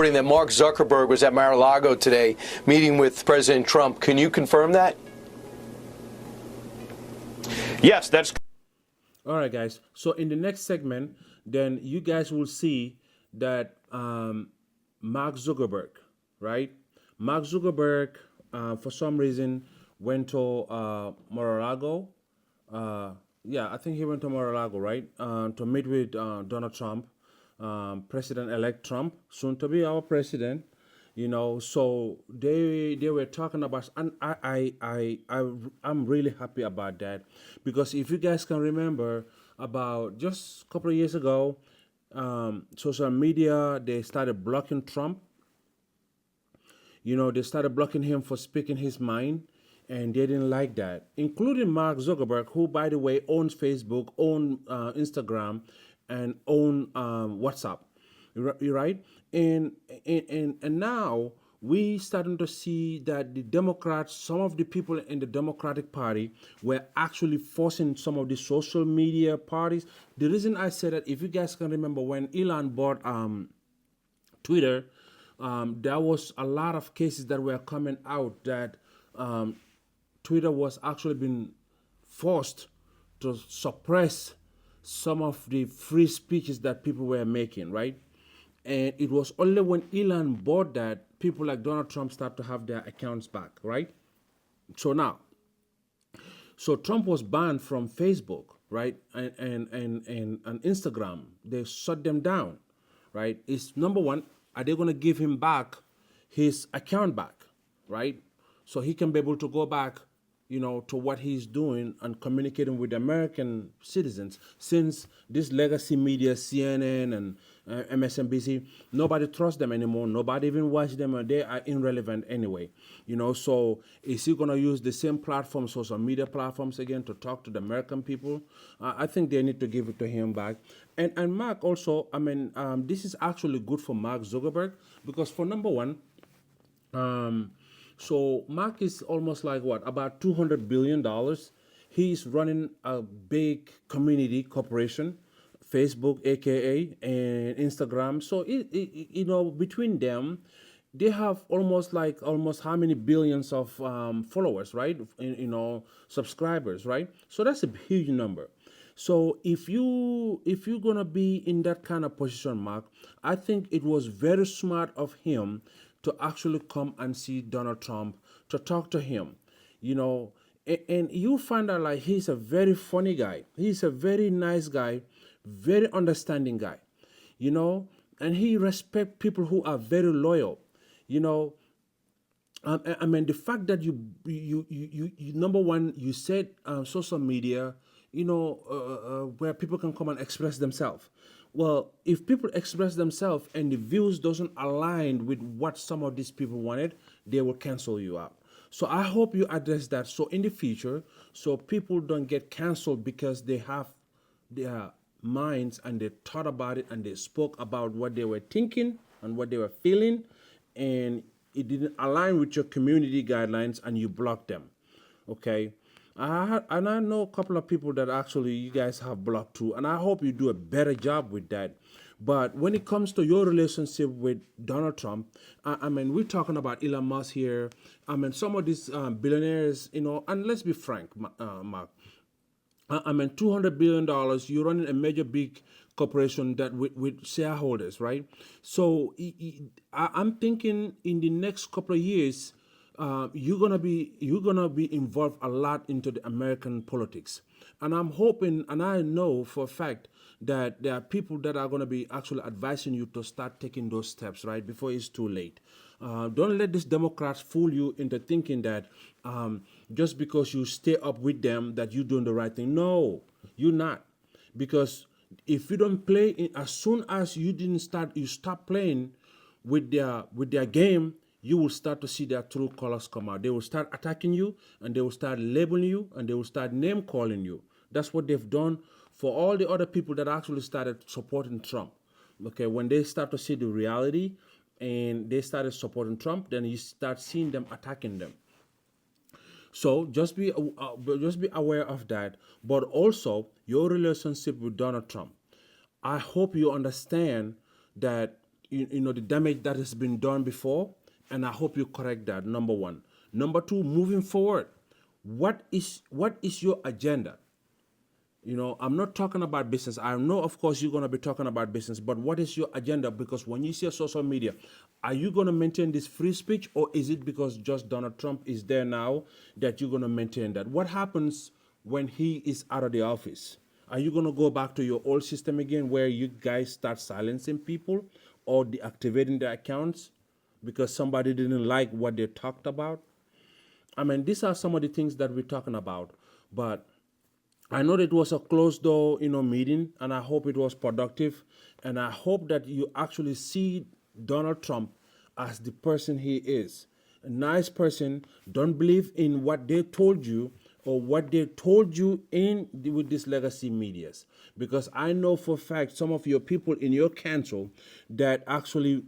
reporting that Mark Zuckerberg was at Mar-a-Lago today meeting with President Trump. Can you confirm that? Yes, that's. All right, guys. So in the next segment, then you guys will see that Mark Zuckerberg, right? Mark Zuckerberg, for some reason, went to Mar-a-Lago. Yeah, I think he went to Mar-a-Lago, right? To meet with Donald Trump, President-elect Trump, soon to be our president. You know, so they were talking about, and I'm really happy about that, because if you guys can remember, about just a couple of years ago, social media, they started blocking Trump. You know, they started blocking him for speaking his mind, and they didn't like that, including Mark Zuckerberg, who, by the way, owns Facebook, owns Instagram, and owns WhatsApp. You're right? And now we starting to see that the Democrats, some of the people in the Democratic Party were actually forcing some of the social media parties. The reason I say that, if you guys can remember, when Elon bought Twitter, there was a lot of cases that were coming out that Twitter was actually being forced to suppress some of the free speeches that people were making, right? And it was only when Elon bought that people like Donald Trump start to have their accounts back, right? So now, so Trump was banned from Facebook, right? And Instagram. They shut them down, right? It's number one, are they going to give him back his account back, right? So he can be able to go back, you know, to what he's doing and communicating with American citizens. Since this legacy media, CNN and MSNBC, nobody trusts them anymore. Nobody even watches them, and they are irrelevant anyway. You know, so is he going to use the same platforms, social media platforms again, to talk to the American people? I think they need to give it to him back. And Mark also, I mean, this is actually good for Mark Zuckerberg, because for number one, so Mark is almost like what, about $200 billion. He's running a big community corporation, Facebook, AKA, and Instagram. So you know, between them, they have almost how many billions of followers, right? You know, subscribers, right? So that's a huge number. So if you're gonna be in that kind of position, Mark, I think it was very smart of him to actually come and see Donald Trump, to talk to him, you know, and you find out like he's a very funny guy. He's a very nice guy, very understanding guy, you know, and he respects people who are very loyal, you know. I mean, the fact that you number one, you said social media, you know, where people can come and express themselves. Well, if people express themselves and the views doesn't align with what some of these people wanted, they will cancel you out. So I hope you address that, so in the future, so people don't get canceled because they have their minds and they thought about it and they spoke about what they were thinking and what they were feeling, and it didn't align with your community guidelines and you blocked them. Okay. I know a couple of people that actually you guys have blocked too, and I hope you do a better job with that. But when it comes to your relationship with Donald Trump, I mean, we're talking about Elon Musk here. I mean, some of these billionaires, you know, and let's be frank, Mark. I mean, $200 billion, you're running a major big corporation that with shareholders, right? So I'm thinking in the next couple of years, you're gonna be involved a lot into the American politics, and I'm hoping, and I know for a fact that there are people that are gonna be actually advising you to start taking those steps right before it's too late. Don't let these Democrats fool you into thinking that just because you stay up with them that you're doing the right thing. No, you're not, because if you don't play in, as soon as you stop playing with their game, you will start to see their true colors come out. They will start attacking you, and they will start labeling you, and they will start name calling you. That's what they've done for all the other people that actually started supporting Trump. Okay, when they start to see the reality and they started supporting Trump, then you start seeing them attacking them. So just be aware of that. But also your relationship with Donald Trump. I hope you understand that the damage that has been done before, and I hope you correct that. Number one. Number two, moving forward, what is your agenda? I'm not talking about business. I know, of course, you're going to be talking about business, but what is your agenda? Because when you see social media, are you going to maintain this free speech, or is it because just Donald Trump is there now that you're going to maintain that? What happens when he is out of the office? Are you going to go back to your old system again where you guys start silencing people or deactivating their accounts because somebody didn't like what they talked about? I mean, these are some of the things that we're talking about, but I know that it was a closed door, meeting, and I hope it was productive, and I hope that you actually see Donald Trump as the person he is. A nice person. Don't believe in what they told you or what they told you with these legacy medias, because I know for a fact some of your people in your council that actually,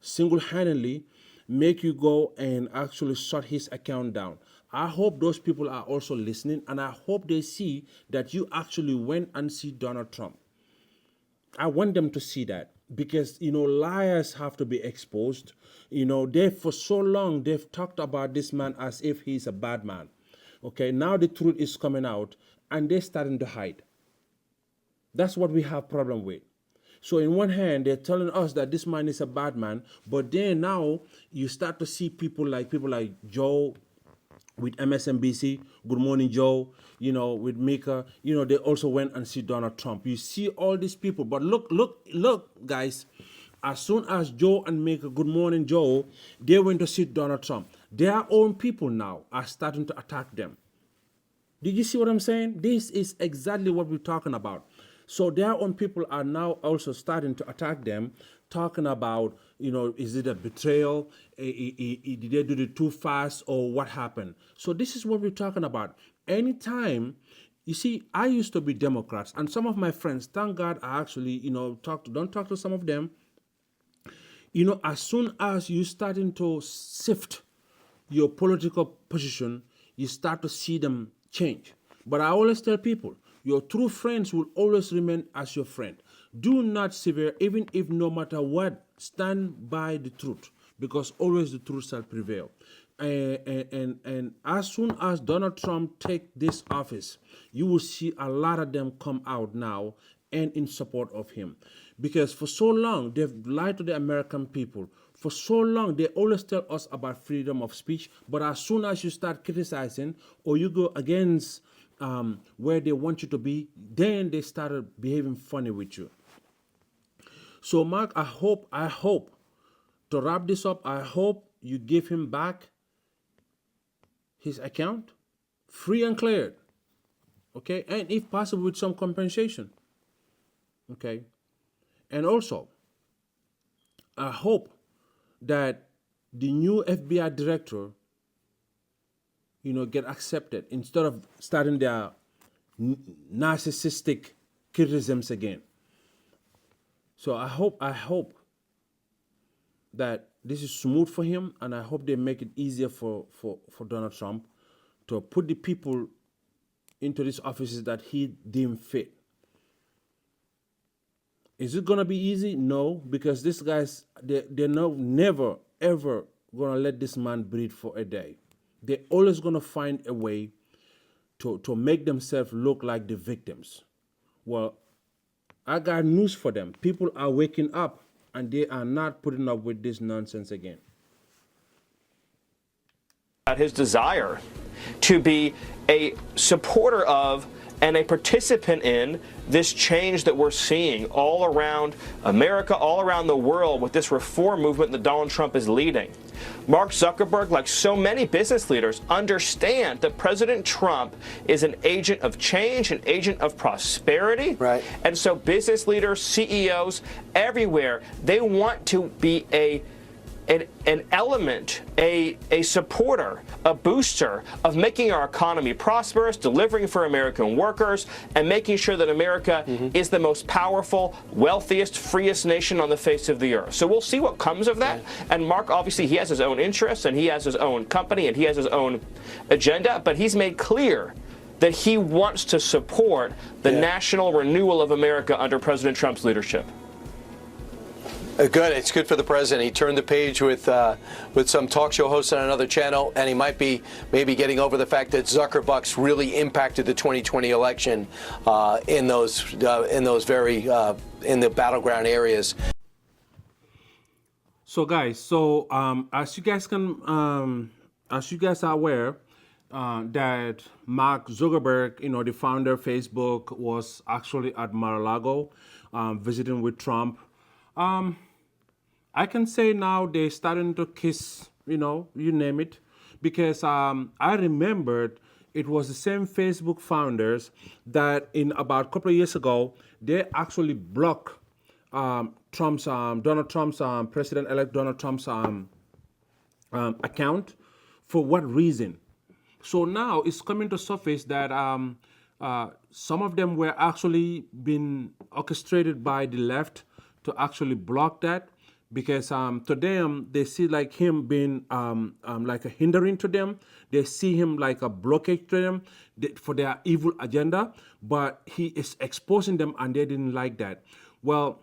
single-handedly make you go and actually shut his account down. I hope those people are also listening, and I hope they see that you actually went and see Donald Trump. I want them to see that, because, liars have to be exposed. For so long, they've talked about this man as if he's a bad man. Okay, now the truth is coming out, and they're starting to hide. That's what we have problem with. So in one hand, they're telling us that this man is a bad man, but then now you start to see people like Joe, with MSNBC, Good Morning Joe, with Mika, they also went and see Donald Trump. You see all these people, but look, guys, as soon as Joe and Mika, Good Morning Joe, they went to see Donald Trump, their own people now are starting to attack them. Did you see what I'm saying? This is exactly what we're talking about. So their own people are now also starting to attack them, talking about, is it a betrayal? Did they do it too fast, or what happened? So this is what we're talking about. Anytime, you see, I used to be Democrats, and some of my friends, thank God, I actually, don't talk to some of them. As soon as you starting to sift your political position, you start to see them change. But I always tell people, your true friends will always remain as your friend. Do not sever, even if no matter what, stand by the truth, because always the truth shall prevail. And as soon as Donald Trump take this office, you will see a lot of them come out now and in support of him. Because for so long, they've lied to the American people. For so long, they always tell us about freedom of speech, but as soon as you start criticizing or you go against where they want you to be, then they started behaving funny with you. So Mark, I hope, to wrap this up, I hope you give him back his account, free and cleared, okay? And if possible, with some compensation, okay? And also, I hope that the new FBI director, get accepted instead of starting their narcissistic criticisms again. So I hope that this is smooth for him, and I hope they make it easier for Donald Trump to put the people into these offices that he deemed fit. Is it going to be easy? No, because these guys, they're never, ever going to let this man breathe for a day. They're always going to find a way to make themselves look like the victims. Well, I got news for them. People are waking up, and they are not putting up with this nonsense again. His desire to be a supporter of and a participant in this change that we're seeing all around America, all around the world with this reform movement that Donald Trump is leading. Mark Zuckerberg, like so many business leaders, understand that President Trump is an agent of change, an agent of prosperity. Right. And so business leaders, CEOs, everywhere, they want to be an element, a supporter, a booster of making our economy prosperous, delivering for American workers, and making sure that America is the most powerful, wealthiest, freest nation on the face of the earth. So we'll see what comes of that. And Mark, obviously, he has his own interests, and he has his own company, and he has his own agenda, but he's made clear that he wants to support the national renewal of America under President Trump's leadership. Good. It's good for the president. He turned the page with some talk show hosts on another channel, and he might be maybe getting over the fact that Zuckerberg really impacted the 2020 election in the battleground areas. So guys, as you guys are aware, that Mark Zuckerberg, the founder of Facebook, was actually at Mar-a-Lago visiting with Trump. I can say now they're starting to kiss, you name it, because I remembered it was the same Facebook founders that in about a couple of years ago, they actually blocked Donald Trump's, President-elect Donald Trump's account. For what reason? So now it's coming to surface that some of them were actually being orchestrated by the left to actually block that, because to them they see like him being like a hindering to them. They see him like a blockage to them for their evil agenda, but he is exposing them and they didn't like that. Well,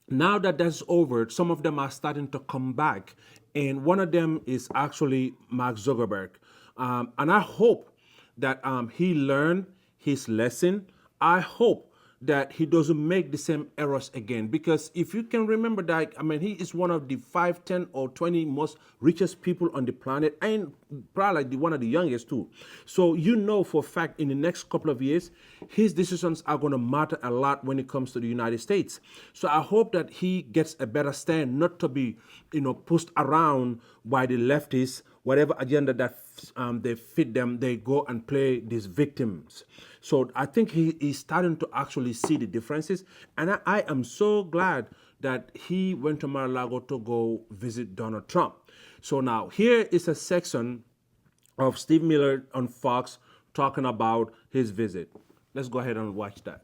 now that that's over, some of them are starting to come back, and one of them is actually Mark Zuckerberg. And I hope that he learned his lesson. I hope that he doesn't make the same errors again, because if you can remember that, he is one of the 5, 10, or 20 most richest people on the planet, and probably one of the youngest too. So for a fact in the next couple of years, his decisions are going to matter a lot when it comes to the United States. So I hope that he gets a better stand, not to be, pushed around by the leftists. Whatever agenda that they fit them, they go and play these victims. So I think he is starting to actually see the differences. And I am so glad that he went to Mar-a-Lago to go visit Donald Trump. So now here is a section of Steve Miller on Fox talking about his visit. Let's go ahead and watch that.